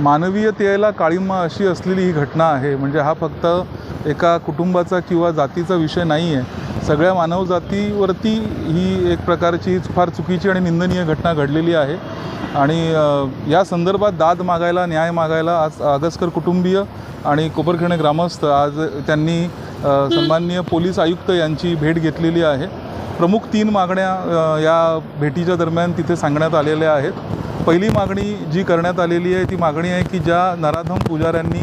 मानवीयतेला काळिमा अशी असलेली ही घटना आहे। म्हणजे हा फक्त एका कुटुंबाचा किंवा जातीचा विषय नाही आहे, सगळ्या मानवजातीवरती ही एक प्रकारची फार चुकीची आणि निंदनीय घटना घडलेली आहे। आणि या संदर्भात दाद मागायला, न्याय मागायला आज आगसकर कुटुंबीय आणि कोपरखैरणे ग्रामस्थ आज त्यांनी सन्माननीय पोलीस आयुक्त यांची भेट घेतलेली आहे। प्रमुख 3 मागण्या या भेटीच्या दरम्यान तिथे सांगण्यात आलेल्या आहेत। पहिली मागणी जी करण्यात आलेली आहे ती मागणी आहे की ज्या नराधम पुजाऱ्यांनी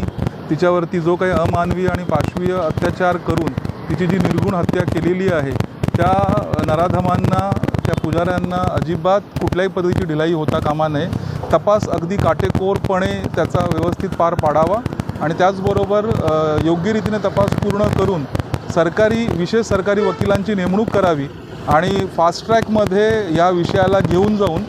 तिच्यावरती जो काही अमानवीय आणि पाशवीय अत्याचार करून तिची जी निर्घुण हत्या केलेली आहे, त्या नराधमांना, त्या पुजाऱ्यांना अजिबात कुठल्याही पद्धतीची ढिलाई होता कामा नये। तपास अगदी काटेकोरपणे त्याचा व्यवस्थित पार पाडावा आणि त्याचबरोबर योग्य रीतीने तपास पूर्ण करून विशेष सरकारी वकिलांची नेमणूक करावी आणि फास्ट ट्रॅकमध्ये या विषयाला घेऊन जाऊन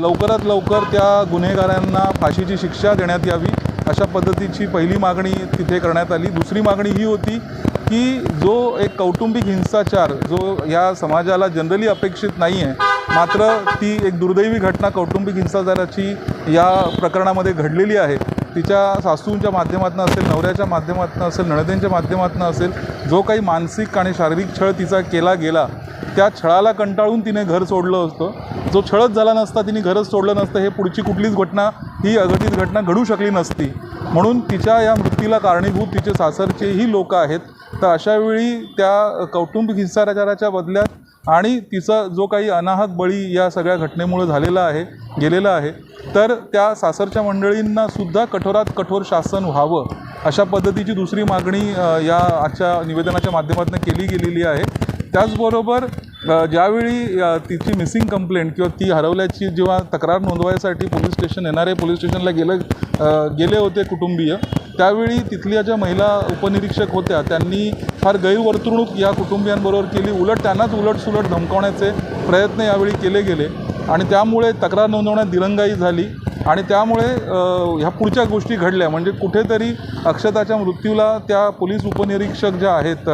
लवकरात लवकर त्या गुन्हेगारांना फाशीची शिक्षा देण्यात यावी, अशा पद्धतीची पहिली मागणी तिथे करण्यात आली। दुसरी मागणी ही होती की जो एक कौटुंबिक हिंसाचार जो या समाजाला जनरली अपेक्षित नाही आहे, मात्र ती एक दुर्दैवी घटना कौटुंबिक हिंसाचाराची या प्रकरणामध्ये घडलेली आहे। तिच्या सासूंच्या माध्यमातून असेल, नवऱ्याच्या माध्यमातून असेल, नणंदेंच्या माध्यमातून असेल, जो काही मानसिक आणि शारीरिक छळ तिचा केला गेला, त्या छळाला कंटाळून तिने घर सोडलं असतं। जो छळच झाला नसता, तिने घरच सोडलं नसतं, हे पुढची कुठलीच घटना, ही अघटित घटना घडू शकली नसती। म्हणून तिच्या या मृत्यूला कारणीभूत तिचे सासरचेही लोक आहेत। तर अशावेळी त्या कौटुंबिक हिंसाचाराच्या बदल्यात आणि तिचा जो काही अनाहक बळी या सगळ्या घटनेमुळे गेलेला आहे, तर त्या सासरच्या मंडळींनासुद्धा कठोरात कठोर शासन व्हावं, अशा पद्धतीची दुसरी मागणी या आजच्या निवेदनाच्या माध्यमातून केली गेलेली आहे। त्याचबरोबर ज्यावेळी तिची मिसिंग कंप्लेंट किंवा ती हरवल्याची जेव्हा तक्रार नोंदवायसाठी पोलीस स्टेशनला गेले होते कुटुंबीय, त्यावेळी तिथल्या ज्या महिला उपनिरीक्षक होत्या त्यांनी फार गैरवर्तणूक या कुटुंबियांबरोबर केली। उलट त्यांनाच उलटसुलट धमकावण्याचे प्रयत्न यावेळी केले गेले आणि त्यामुळे तक्रार नोंदवण्यात दिरंगाई झाली आणि त्यामुळे ह्या पुढच्या गोष्टी घडल्या। म्हणजे कुठेतरी अक्षताच्या मृत्यूला त्या पोलीस उपनिरीक्षक ज्या आहेत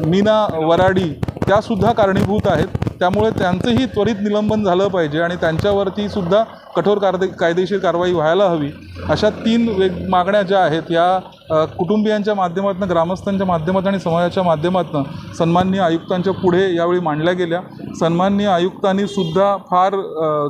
मीना वराडी, त्यासुद्धा कारणीभूत आहेत। त्यामुळे त्यांचंही त्वरित निलंबन झालं पाहिजे आणि त्यांच्यावरती सुद्धा कठोर कायदेशीर कारवाई व्हायला हवी, अशा 3 मागण्या ज्या आहेत या कुटुंबियांच्या माध्यमातून, ग्रामस्थांच्या माध्यमातून आणि समाजाच्या माध्यमातून सन्माननीय आयुक्तांच्या पुढे यावेळी मांडल्या गेल्या। सन्माननीय आयुक्तांनी सुद्धा फार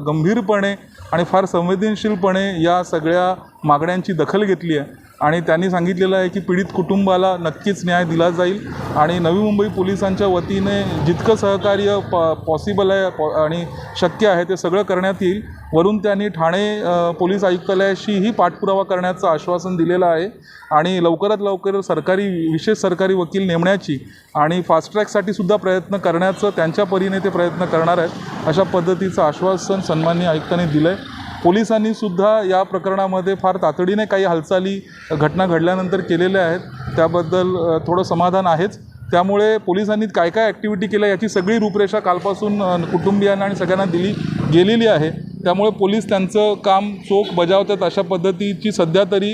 गंभीरपणे आणि फार संवेदनशीलपणे या सगळ्या मागण्यांची दखल घेतली आहे आणि त्यांनी सांगितलेलं आहे की पीडित कुटुंबाला नक्कीच न्याय दिला जाईल आणि नवी मुंबई पोलिसांच्या वतीने जितकं सहकार्य पॉसिबल आहे आणि शक्य आहे ते सगळं करण्यात येईल। वरून त्यांनी ठाणे पोलीस आयुक्तालयाशीही पाठपुरावा करण्याचं आश्वासन दिलेलं आहे आणि लवकरात लवकर विशेष सरकारी वकील नेमण्याची आणि फास्ट ट्रॅकसाठी सुद्धा प्रयत्न करण्याचं त्यांच्या परीने ते प्रयत्न करणार आहेत, अशा पद्धतीचं आश्वासन सन्माननीय आयुक्तांनी दिलं आहे। पोलिसांनी सुद्धा या प्रकरणामध्ये फार तातडीने काही हालचाली घटना घडल्यानंतर केलेल्या आहेत, त्याबद्दल थोडं समाधान आहेच। त्यामुळे पोलिसांनी काय काय ॲक्टिव्हिटी केल्या याची सगळी रूपरेषा कालपासून कुटुंबियांना आणि सगळ्यांना दिली गेलेली आहे। त्यामुळे पोलीस त्यांचं काम चोख बजावतात अशा पद्धतीची सध्या तरी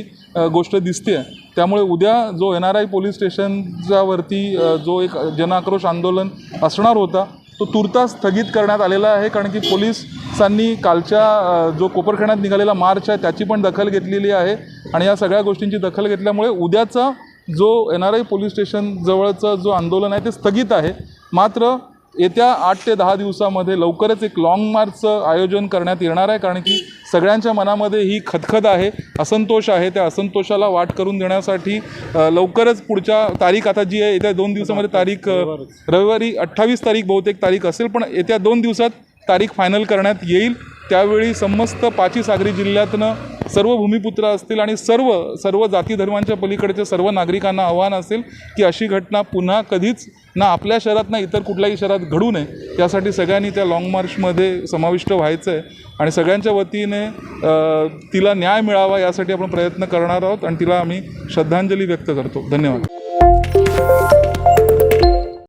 गोष्ट दिसते। त्यामुळे उद्या जो NRI पोलीस स्टेशनच्या वरती जो एक जनआक्रोश आंदोलन असणार होता तो तुर्तास स्थगित करण्यात आलेला आहे, कारण की पोलिसांनी कालच्या जो कोपरखैरण्यात निघालेला मार्च आहे त्याची पण दखल घेतलेली आहे आणि या सगळ्या गोष्टींची दखल घेतल्यामुळे उद्याचा जो NRI पोलीस स्टेशन जवळचं जो आंदोलन आहे ते स्थगित आहे। मात्र येत्या 8 ते 10 दिवसामध्ये लवकरच एक लाँग मार्चचं आयोजन करण्यात येणार आहे, कारण की सगळ्यांच्या मनामध्ये ही खदखद आहे, असंतोष आहे। त्या असंतोषाला वाट करून देण्यासाठी लवकरच पुढच्या तारीख आता जी आहे येत्या 2 दिवसामध्ये तारीख रविवारी 28 तारीख बहुतेक तारीख असेल, पण येत्या 2 दिवसात तारीख फायनल करण्यात येईल। त्यावेळी समस्त 5ही सागरी जिल्ह्यातनं सर्व भूमिपुत्र असतील आणि सर्व जाती धर्मांच्या पलीकडचे सर्व नागरिकांना आव्हान असेल की अशी घटना पुन्हा कधीच ना आपल्या शहरात ना इतर कुठल्याही शहरात घडू नये, यासाठी सगळ्यांनी त्या लाँग मार्चमध्ये समाविष्ट व्हायचं आहे आणि सगळ्यांच्या वतीने तिला न्याय मिळावा यासाठी आपण प्रयत्न करणार आहोत आणि तिला आम्ही श्रद्धांजली व्यक्त करतो। धन्यवाद।